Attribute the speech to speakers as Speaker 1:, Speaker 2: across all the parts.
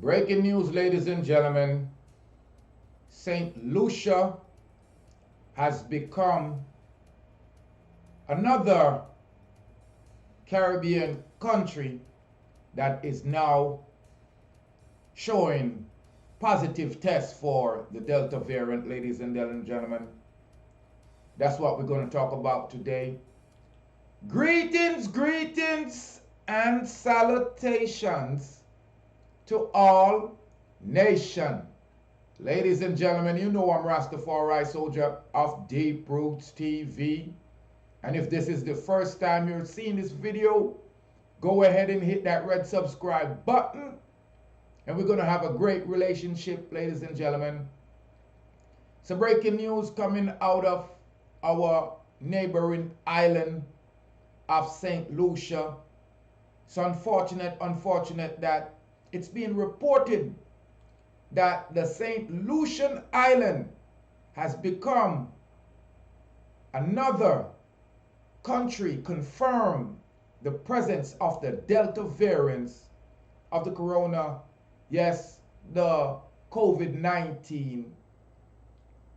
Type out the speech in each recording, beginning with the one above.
Speaker 1: Breaking news, ladies and gentlemen. St. Lucia has become another Caribbean country that is now showing positive tests for the Delta variant, ladies and gentlemen. That's what we're going to talk about today. Greetings, and salutations to all nation. Ladies and gentlemen, you know I'm Rastafari Soldier of Deep Roots TV. And if this is the first time you're seeing this video, go ahead and hit that red subscribe button. And we're going to have a great relationship, ladies and gentlemen. Some breaking news coming out of our neighboring island of St. Lucia. It's unfortunate that it's being reported that the St. Lucian Island has become another country confirmed the presence of the Delta variants of the corona, yes, the COVID-19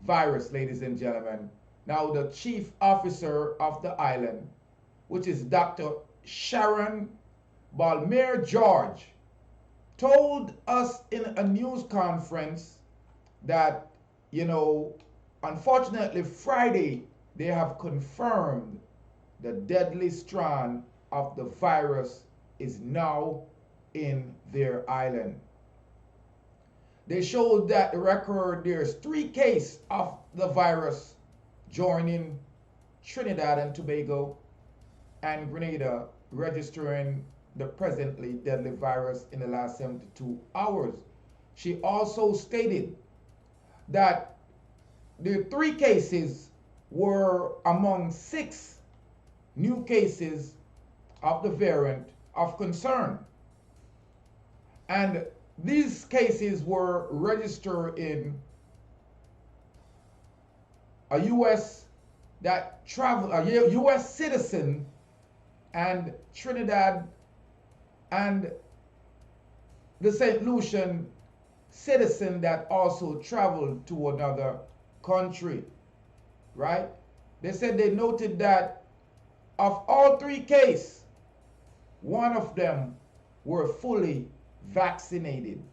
Speaker 1: virus, ladies and gentlemen. Now, the chief officer of the island, which is Dr. Sharon Balmer George, told us in a news conference that, unfortunately Friday, they have confirmed the deadly strand of the virus is now in their island. They showed that the record, there's 3 cases of the virus joining Trinidad and Tobago and Grenada, registering the presently deadly virus in the last 72 hours. She also stated that the 3 cases were among 6 new cases of the variant of concern. And these cases were registered in a U.S. citizen and Trinidad and the St. Lucian citizen that also traveled to another country, right? They said they noted that of all 3 cases, 1 of them were fully vaccinated.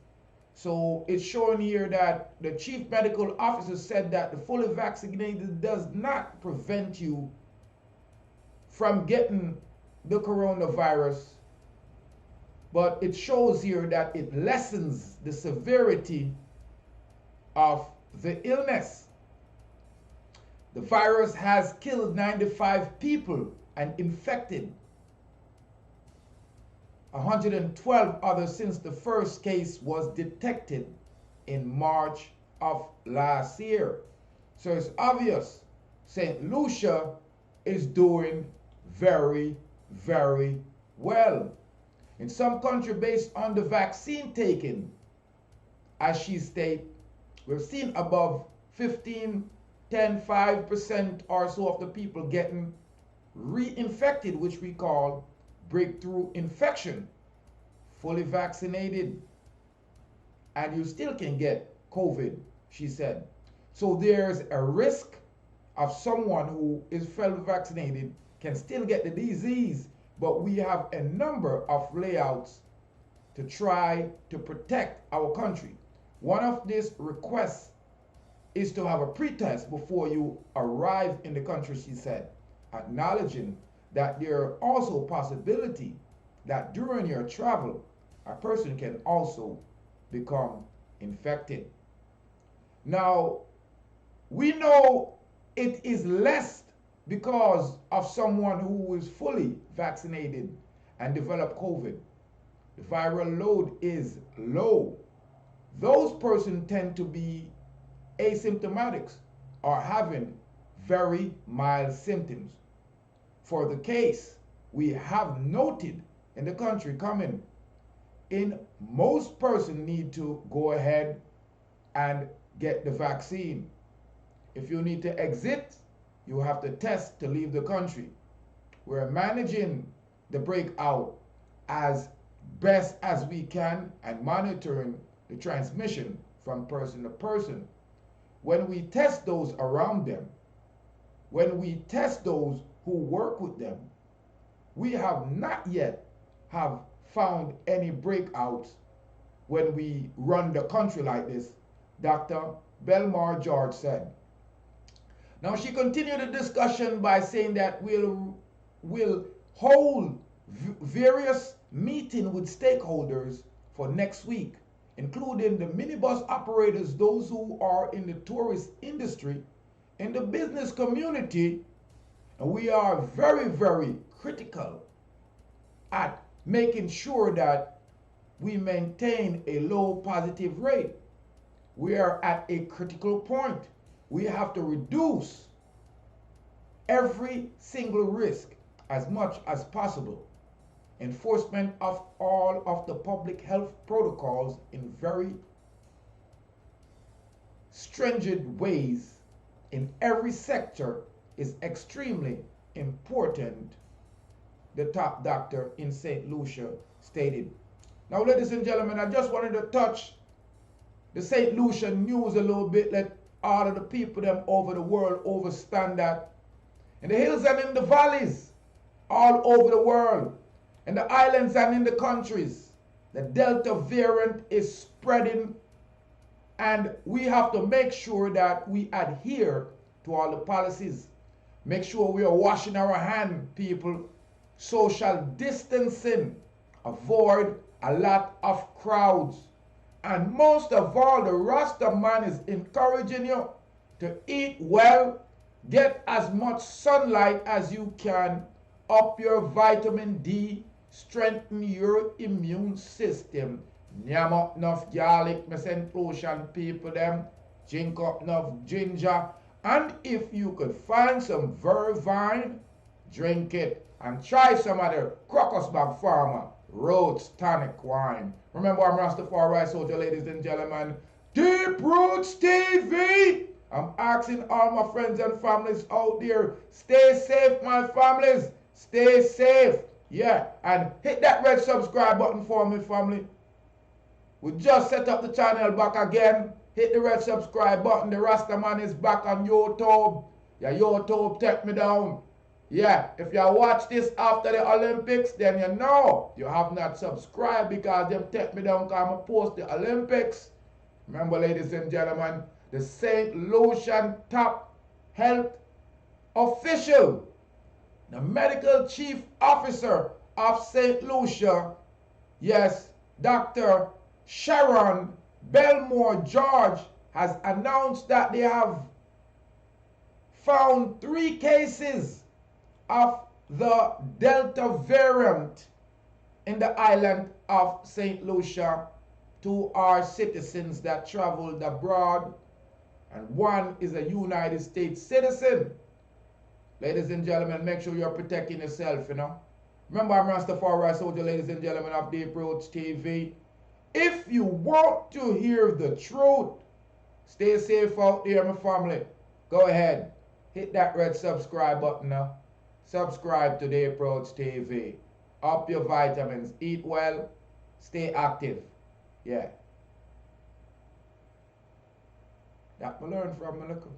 Speaker 1: So it's showing here that the chief medical officer said that the fully vaccinated does not prevent you from getting the coronavirus, but it shows here that it lessens the severity of the illness. The virus has killed 95 people and infected 112 others since the first case was detected in March of last year. So it's obvious St. Lucia is doing very, very well. In some country, based on the vaccine taken, as she stated, we've seen above 5% or so of the people getting reinfected, which we call breakthrough infection, fully vaccinated, and you still can get COVID, she said. So there's a risk of someone who is fully vaccinated can still get the disease, but we have a number of layouts to try to protect our country. One of these requests is to have a pretest before you arrive in the country, she said, acknowledging that there are also possibility that during your travel, a person can also become infected. Now, we know it is less because of someone who is fully vaccinated and developed COVID. The viral load is low. Those persons tend to be asymptomatic or having very mild symptoms. For the case we have noted in the country coming in, most persons need to go ahead and get the vaccine. If you need to exit, you have to test to leave the country. We're managing the breakout as best as we can and monitoring the transmission from person to person. When we test those around them, when we test those who work with them, we have not yet have found any breakouts when we run the country like this, Dr. Belmore George said. Now she continued the discussion by saying that we'll hold various meetings with stakeholders for next week, including the minibus operators, those who are in the tourist industry, in the business community, and we are very, very critical at making sure that we maintain a low positive rate. We are at a critical point. We have to reduce every single risk as much as possible. Enforcement of all of the public health protocols in very stringent ways in every sector is extremely important, the top doctor in St. Lucia stated. Now, ladies and gentlemen, I just wanted to touch the St. Lucia news a little bit, let all of the people them over the world understand that in the hills and in the valleys, all over the world, in the islands and in the countries, the Delta variant is spreading, and we have to make sure that we adhere to all the policies. Make sure we are washing our hands, people, social distancing, avoid a lot of crowds. And most of all, the Rasta man is encouraging you to eat well, get as much sunlight as you can, up your vitamin D, strengthen your immune system. Nyam up enough garlic, my St. Lucian people them, drink up enough ginger, and if you could find some vervine, drink it, and try some of the Crockersbag Farmer Roots Tonic Wine. Remember, I'm Rastafari Soldier, ladies and gentlemen. Deep Roots TV! I'm asking all my friends and families out there, stay safe, my families. Stay safe. Yeah, and hit that red subscribe button for me, family. We just set up the channel back again. Hit the red subscribe button. The Rastaman is back on YouTube. Yeah, YouTube take me down. Yeah, if you watch this after the Olympics, then you know you have not subscribed because them take me down because I'm post the Olympics. Remember, ladies and gentlemen, the St. Lucian top health official, the medical chief officer of St. Lucia, yes, Dr. Sharon Belmore George, has announced that they have found 3 cases of the Delta variant in the island of St. Lucia. 2 are citizens that traveled abroad, and 1 is a United States citizen. Ladies and gentlemen, make sure you're protecting yourself, you know. Remember, I'm Rastafari Soldier, ladies and gentlemen, of Deep Roots TV. If you want to hear the truth, stay safe out there, my family. Go ahead, hit that red subscribe button now. Subscribe to Deep Roots TV. Up your vitamins, eat well, stay active. Yeah. That we learn from Malika.